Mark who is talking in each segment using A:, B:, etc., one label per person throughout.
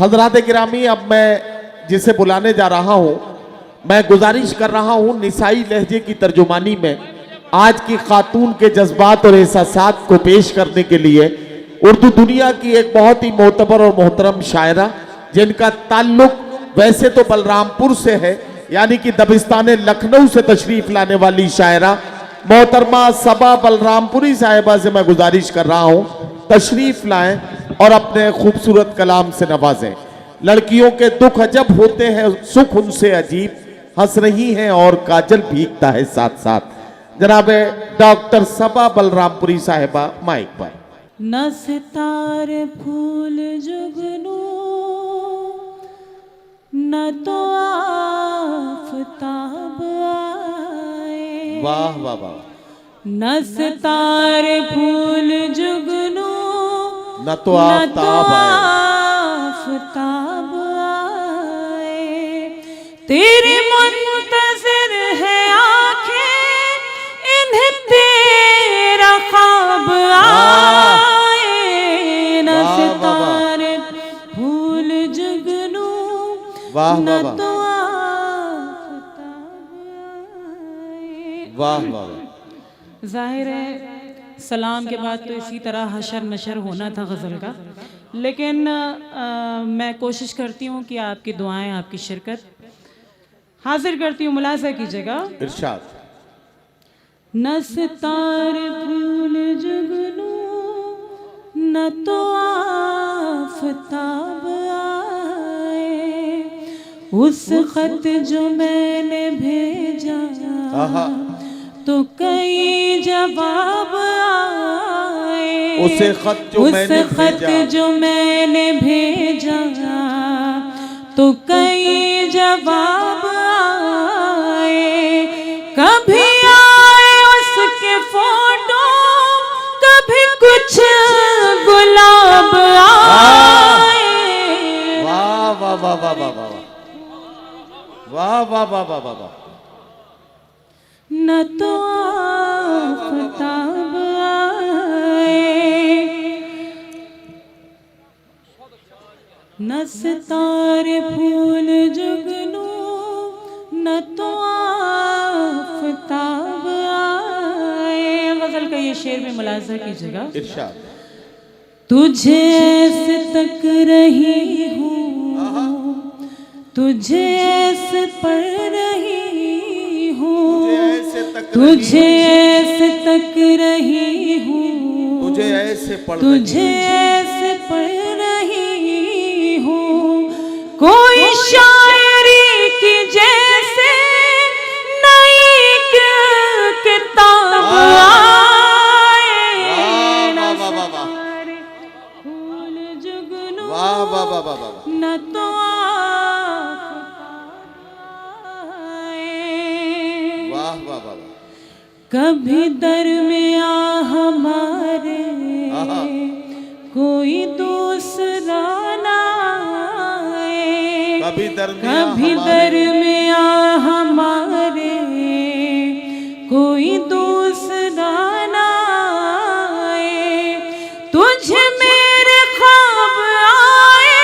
A: हजरात गिरामी, अब मैं जिसे बुलाने जा रहा हूं, मैं गुजारिश कर रहा हूं निसाई लहजे की तर्जुमानी में आज की खातून के जज्बात और एहसासात को पेश करने के लिए उर्दू दुनिया की एक बहुत ही मोतबर और मोहतरम शायरा, जिनका ताल्लुक वैसे तो बलरामपुर से है, यानी कि दबिस्तान लखनऊ से तशरीफ लाने वाली शायरा मोहतरमा सबा बलरामपुरी साहिबा से मैं गुजारिश कर रहा हूं तशरीफ लाएं और अपने खूबसूरत कलाम से नवाजें। लड़कियों के दुख अजब होते हैं, सुख उनसे अजीब, हंस रही हैं और काजल भीगता है साथ साथ। जनाब डॉक्टर सबा बलरामपुरी साहिबा माइक पर।
B: न सितारे फूल जुगनू, न तो आफताब आए।
A: वाह वाह वाह।
B: न सितारे फूल जुगनू,
A: न तो आफताब
B: आए। तेरी मुंतज़िर है आंखें, इन्हें तेरा ख्वाब आए। न सितारे फूल जुगनू, न तो आफताब आए।
A: वाह वाह।
B: जाहिर है सलाम के बाद तो इसी तरह हशर नशर होना था गज़ल का, लेकिन मैं कोशिश करती हूँ कि आपकी दुआएं, आपकी शिरकत हाजिर करती हूँ। मुलाज़ा कीजिएगा।
A: इरशाद।
B: न सितारे फूल जुगनू, न तो आफताब आए। उस खत जो मैंने भेजा तो कई जवाब आए।
A: उस खत
B: जो मैंने भेजा तो कई जवाब आए। कभी आए उसके फोटो, कभी कुछ गुलाब आए।
A: वाह वाह वाह वाह वाह वाह वाह वाह वाह वाह वाह वाह।
B: न तो आफताब आए, न सितारे फूल जुगनू, न तो आफताब आए। गजल का ये शेर में मुलाज़ा कीजिएगा।
A: इरशाद।
B: तुझे ऐसे तक रही हूँ, तुझे ऐसे पढ़ रही हूँ, तुझे ऐसे तक रही हूँ,
A: तुझे ऐसे पढ़
B: रही हूँ। कोई शायरी की जैसे नई किताब आए। फूल जुगनू, न तो कभी दरमिया हमारे कोई दूसरा ना आए। कभी दरमिया हमारे कोई दूसरा ना आए। तुझे मेरे ख्वाब आए,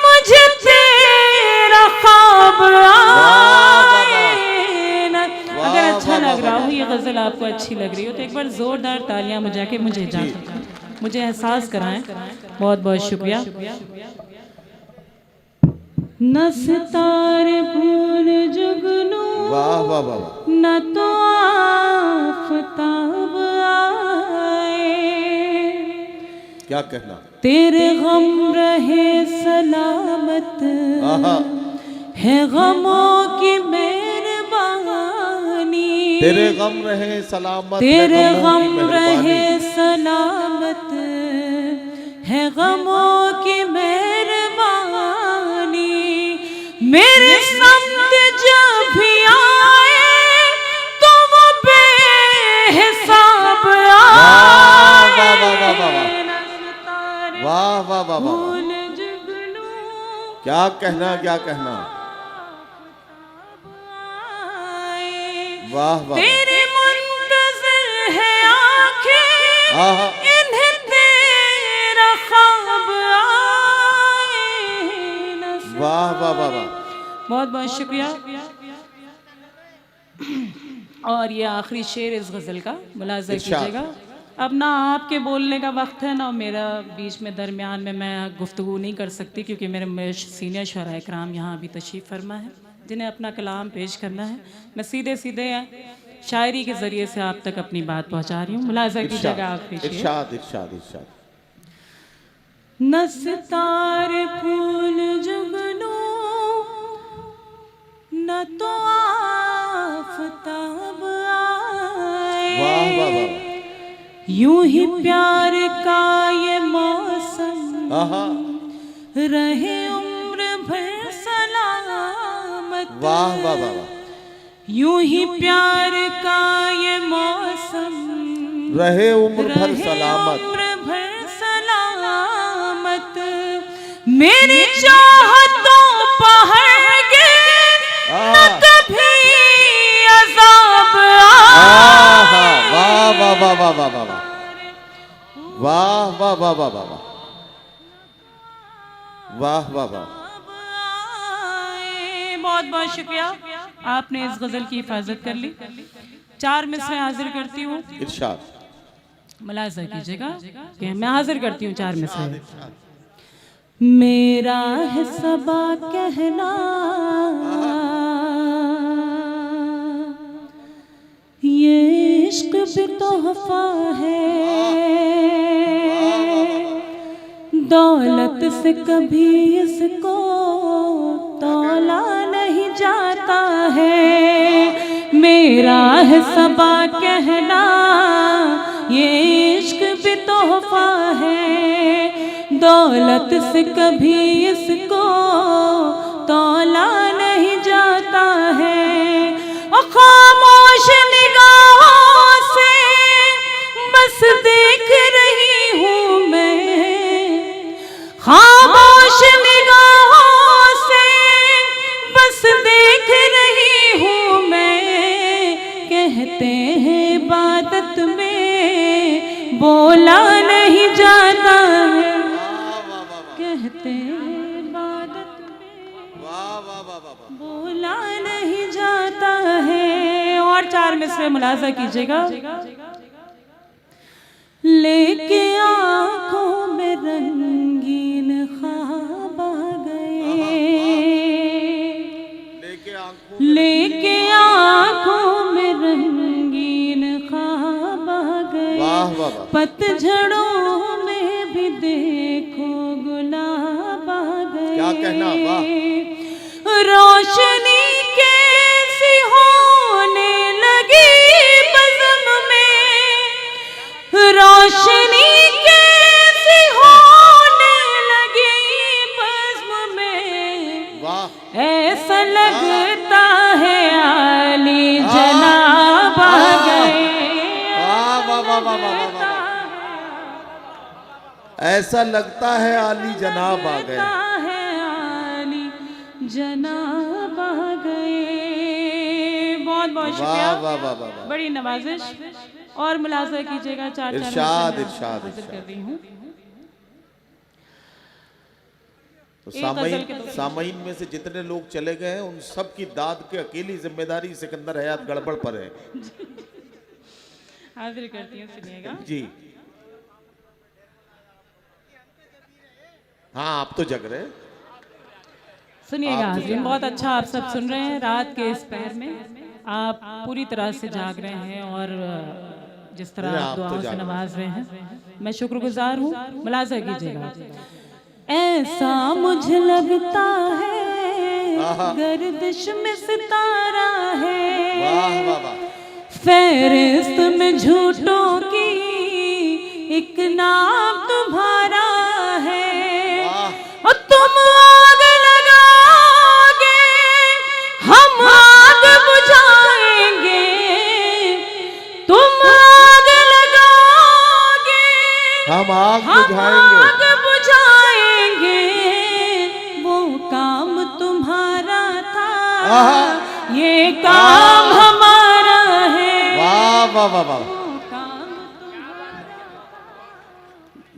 B: मुझे तेरा ख्वाब आए। अगर अच्छा लग रहा हो, ये गज़ल आपको अच्छी लग रही हो, तो एक बार ज़ोरदार तालियां बजा के मुझे इजाज़त, मुझे एहसास कराएं। बहुत बहुत शुक्रिया। न सितारे फूल जुगनू,
A: वाह वाह वाह,
B: न तो आफताब आए।
A: क्या कहना।
B: तेरे गम रहे सलामत है गमों की मेहरबानी।
A: तेरे गम रहे सलामत,
B: तेरे गम रहे सलामत है गमों की मेहरबानी। मेरे समत जब भी आए तो वो बेहिसाब आए।
A: वाह वाह वाह वाह। क्या कहना, क्या कहना। वाह वाह।
B: तेरी मुंतज़िर है आंखें, इन्हें तेरा ख्वाब आए।
A: वाह वाह वाह वाह।
B: बहुत बहुत शुक्रिया। और ये आखिरी शेर इस गज़ल का मुलाज़ा
A: इरशाद।
B: कीजिएगा। अब ना आपके बोलने का वक्त है ना मेरा बीच में दरमियान में मैं गुफ्तगू नहीं कर सकती, क्योंकि मेरे सीनियर शुरा कराम यहाँ अभी तशरीफ़ फरमा है जिन्हें अपना कलाम पेश करना है। मैं सीधे सीधे शायरी के ज़रिए से आप तक अपनी बात पहुँचा रही हूँ। मुलाज़ा कीजिएगा आखिरी शेर।
A: इरशाद इरशाद इरशाद।
B: न सितारे फूल जुगनू न तो आफताब आए,
A: वाह वाह वाह।
B: यूं ही प्यार का ये मौसम
A: आहा।
B: रहे उम्र भर सलामत।
A: वाह वाह वाह वाह।
B: यूं ही प्यार का ये मौसम
A: रहे उम्र भर सलामत।
B: उम्र भर सलामत। मेरी चाहतों पहर गे न कभी अज़ाब
A: आहा। वाह वाह वाह वाह वाह वाह वाह वाह वाह वाह वाह वाह वाह वाह वाह।
B: बहुत बहुत शुक्रिया, आपने इस गजल की हिफाजत कर ली। 4 मिसरे हाजिर करती हूँ।
A: इरशाद।
B: मुलाज़ा कीजिएगा कि मैं हाजिर करती हूँ 4 मिसरे। मेरा है सबा कहना ये इश्क भी तोहफा है, दौलत से कभी इसको तौला नहीं जाता है। मेरा है सबा कहना ये इश्क भी तोहफा है, दौलत से कभी इसको तौला नहीं जाता है। और खामोश निगाहों से बस देख रही हूँ मैं, खामोश निगाहों से बस देख रही हूँ मैं। कहते हैं इबादत में बोला नहीं जाता है, कहते हैं इबादत में बोला नहीं जाता है। और 4 मिसरे मुलाज़ा कीजिएगा। लेके आँखों में रंगीन ख्वाब आ गए, लेके आँखों में रंगीन ख्वाब आ गए। पतझड़ों में भी देखो गुलाब आ गए।
A: क्या कहना, वाह।
B: रोशनी कैसी होने लगी बज़म में, रोशनी कैसी होने लगी बज़म में।
A: वाह।
B: ऐसा लगता है आली जनाब आ गए।
A: वाह वाह वाह वाह वाह वाह। ऐसा लगता है आली जनाब आ गए,
B: जनाब आ गए। बहुत बहुत शुक्रिया,
A: वाह वाह वाह वाह।
B: बड़ी नवाजिश। और मुलाज़ा कीजिएगा। 4
A: इरशाद इरशाद
B: कर रही हूँ।
A: तो सामईन में से जितने लोग चले गए हैं उन सब की दाद की अकेली जिम्मेदारी सिकंदर हयात गड़बड़ पर है।
B: हाजिर करती हूँ, सुनिएगा
A: जी। हाँ आप तो जग रहे,
B: सुनिएगा। बहुत अच्छा आप सब सुन रहे हैं। रात के इस पहर में आप पूरी तरह से जाग रहे हैं और जिस तरह आप दुआओं से नवाज रहे हैं, मैं शुक्रगुजार हूँ। मुलाज़ा कीजिएगा। ऐसा मुझे लगता है गर्दिश में सितारा है, फहरिस्त में झूठों की एक नाम तुम्हारा है। और तुम आग लगाओगे हम आग बुझाएंगे, तुम आग लगाओगे
A: हम आग
B: हम
A: बुझाएंगे।
B: आग बुझाएंगे। वो काम तुम्हारा था, ये काम हमारा है।
A: वाह वाह वाह वाह।
B: वो काम तुम्हारा,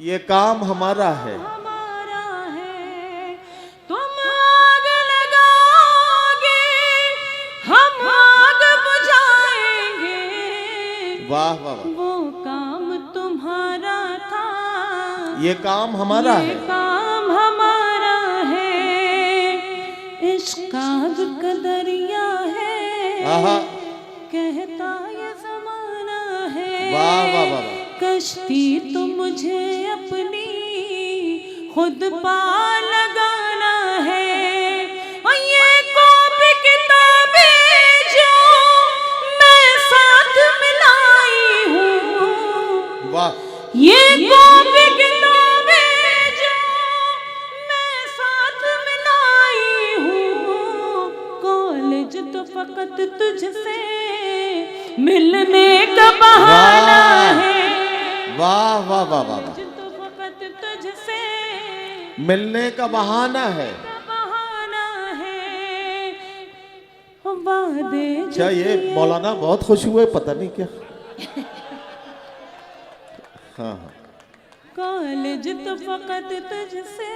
A: ये काम हमारा है।
B: हमारा है। तुम आग
A: ये काम हमारा
B: ये
A: है,
B: काम हमारा है, इश्क का दरिया है,
A: आहा,
B: कहता ये जमाना है।
A: वाह वाह वाह वाह।
B: कश्ती तो मुझे अपनी खुद पा लगाना है, और ये कॉपी किताबें जो मैं साथ मिलाई हूँ,
A: वाह,
B: ये कॉपी किताबें जो मैं साथ मिलाई हूँ, कॉलेज तो फकत तुझसे मिलने का बहाना है,
A: वाह वाह वाह वाह वाह।
B: तो फकत तुझसे
A: मिलने का बहाना है।
B: बहाना है, वादे
A: अच्छा, ये मौलाना बहुत खुश हुए, पता नहीं क्या। हाँ हाँ,
B: कॉलेज तो फकत तुझसे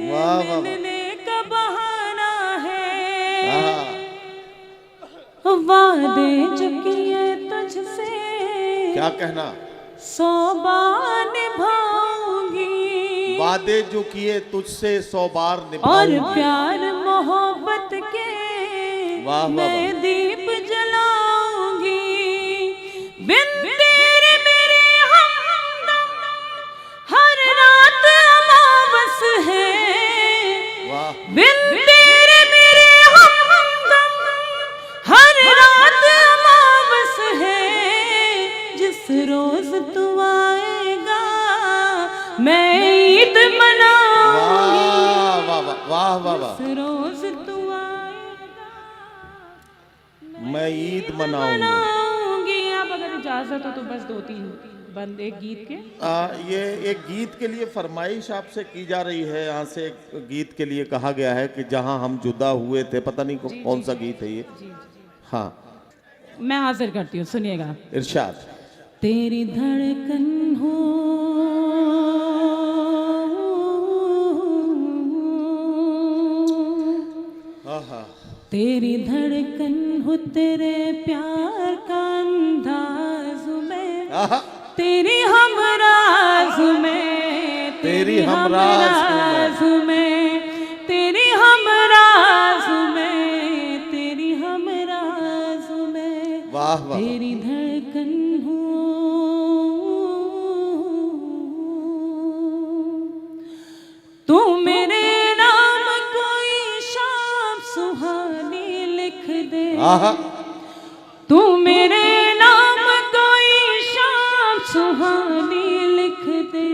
A: वाह, वाह, वाह।
B: मिलने का बहाना है,
A: हाँ,
B: वादे जो किए तुझसे
A: क्या कहना?
B: 100 बार निभाऊंगी,
A: वादे जो किए तुझसे 100 बार
B: और
A: निभाऊंगी।
B: प्यार मोहब्बत के
A: वाह, वाह,
B: मैं
A: वाह।
B: दीप जलाऊंगी, बिन तेरे मेरे हमदम हर रात अमावस है,
A: वाह,
B: बिन तेरे मेरे हमदम हर रात अमावस है, जिस रोज तू आएगा मैं ईद मनाऊंगी,
A: वाह वाह वाह वाह वाह।
B: जिस रोज तू आएगा
A: मैं ईद मनाऊंगी।
B: मनाऊंगी। आप अगर इजाजत हो तो बस 2-3 बंद एक गीत के।
A: ये एक गीत के लिए फरमाइश आपसे की जा रही है। यहाँ से एक गीत के लिए कहा गया है कि जहाँ हम जुदा हुए थे, पता नहीं कौन सा गीत है ये। हाँ,
B: मैं हाजिर करती हूँ, सुनिएगा।
A: इरशाद।
B: तेरी धड़कन हो
A: आहा,
B: तेरी धड़कन हो, तेरे प्यार का अंदाज में,
A: आहा,
B: तेरी हमराज में,
A: तेरी हमराज
B: में, तेरी हमराज में, तेरी हमराज में,
A: वाह वाह।
B: तेरी धड़कन हो, तू मेरे नाम कोई शाम सुहानी लिख दे,
A: आहा,
B: तू मेरे नाम कोई शाम सुहानी लिख दे,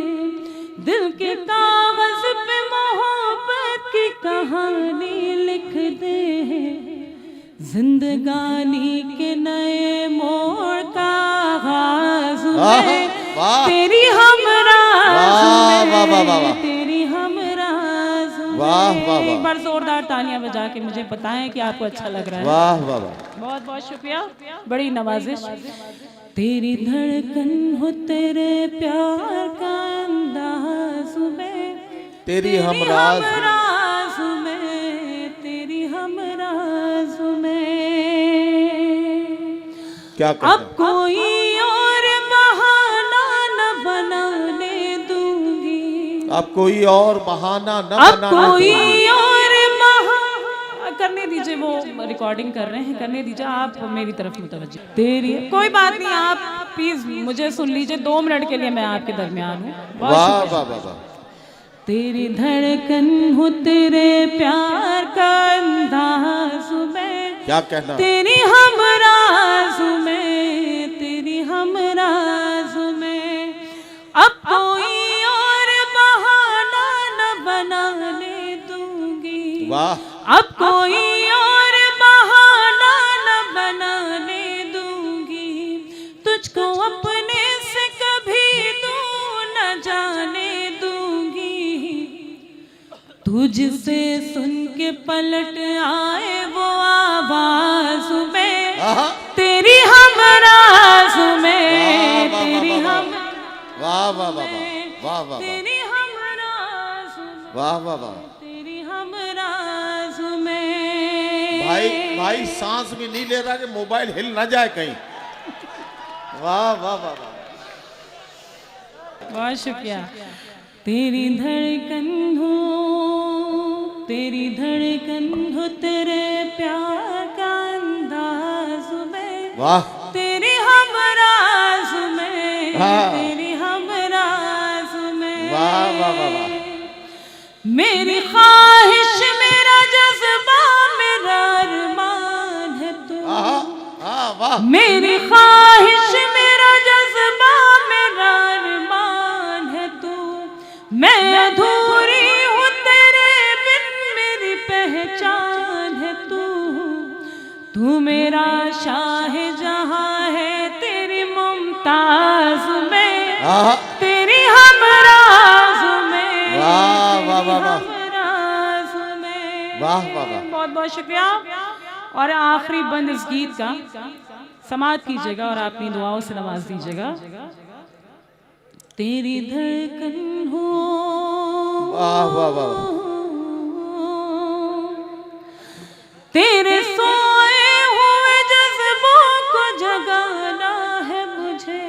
B: दिल के कागज पे मोहब्बत की कहानी लिख दे, जिंदगानी के नए मोड़ का आगाज में,
A: वाह,
B: तेरी हमराज
A: वाह,
B: में,
A: वाह, वाह, वाह, वाह।
B: तेरी हमराज में।
A: वाह, वाह, वाह।
B: एक बार जोरदार तालियां बजा के मुझे बताएं कि आपको अच्छा लग रहा है।
A: वाह वाह वाह।
B: बहुत बहुत शुक्रिया, बड़ी नवाजिश। तेरी धड़कन हो, तेरे प्यार का अंदाज में,
A: तेरी हमराज
B: में, तेरी हमराज में।
A: क्या
B: अब
A: कहते हैं?
B: कोई और बहाना न बनाने दूंगी,
A: अब कोई और बहाना न
B: अब
A: बनाना
B: कोई
A: चाहिए।
B: और करने दीजिए, वो रिकॉर्डिंग कर रहे हैं, करने दीजिए, आप मेरी तरफ मुतवज्जो। तेरी कोई बात नहीं, आप प्लीज मुझे सुन लीजिए, 2 मिनट के लिए मैं आपके दरमियान हूँ। बहुत
A: वाह
B: शुक्रिया।
A: वाह वाह वाह।
B: तेरी धड़कन हो, तेरे प्यार का अंदाज में,
A: क्या कहना?
B: तेरी हमराज में, तेरी हमराज में। अब कोई और बहाना न बनाने दूंगी,
A: वाह,
B: अब कोई और बहाना न बनाने दूंगी, तुझको अपने से कभी दूर न जाने दूंगी, तुझसे सुन के पलट आए वो आवाज में,
A: आहा,
B: तेरी हमराज में,
A: वाह, वाह,
B: तेरी
A: वाह,
B: हम
A: वाह वाह वाह वाह वाह वाह
B: तेरी हमराज में,
A: वाह वाह वाह।
B: तेरी हमराज में।
A: भाई सांस भी नहीं ले रहा कि मोबाइल हिल ना जाए कहीं। वाह वाह वाह वाह।
B: बहुत शुक्रिया। तेरी धड़कन हो, तेरी धड़कन हो, तेरे प्यार का अंदाज में,
A: वाह
B: तेरी हमराज में,
A: हाँ।
B: तेरी हमराज में,
A: वाह वाह वाह वाह।
B: मेरी ख्वाहिश मेरा जज्बा मेरा अरमान है तू,
A: वाह
B: मेरी ख्वाहिश मेरा जज्बा मेरा अरमान है तू, मैं अधूरी हूँ तेरे बिन मेरी पहचान है तू, तू मेरा शाह जहां है तेरी मुमताज में, तेरी हमराज में,
A: वाह वाह वाह वाह।
B: हमराज में।
A: वाह वाह वाह।
B: बहुत बहुत शुक्रिया। और आखिरी बंद इस गीत का समाप्त कीजिएगा और अपनी दुआओं से नवाज दीजिएगा। तेरी धड़कन हो,
A: वाह वाह वाह।
B: तेरे सोए हुए जज्बों को जगाना है मुझे,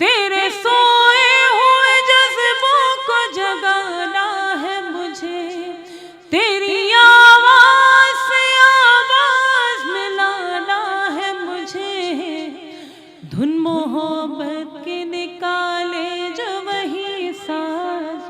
B: तेरे सोए हुए जज्बों को जगाना है मुझे, तेरी आवाज से आवाज मिलाना है मुझे, धुन मोहब्बत के निकाले जो वही साज।